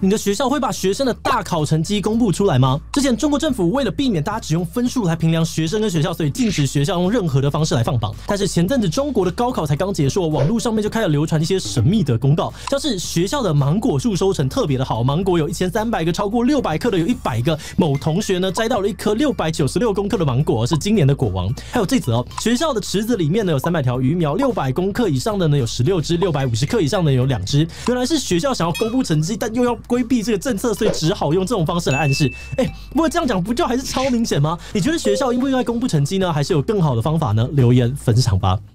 你的学校会把学生的大考成绩公布出来吗？之前中国政府为了避免大家只用分数来评量学生跟学校，所以禁止学校用任何的方式来放榜。但是前阵子中国的高考才刚结束，网络上面就开始流传一些神秘的公告，像是学校的芒果树收成特别的好，芒果有1300个，超过600克的有100个，某同学呢摘到了一颗696公克的芒果，是今年的果王。还有这则哦，学校的池子里面呢有300条鱼苗，600公克以上的呢有16只，650克以上的有2只。原来是学校想要公布成绩，但又要规避这个政策，所以只好用这种方式来暗示。不过这样讲不就还是超明显吗？你觉得学校应不应该公布成绩呢？还是有更好的方法呢？留言分享吧。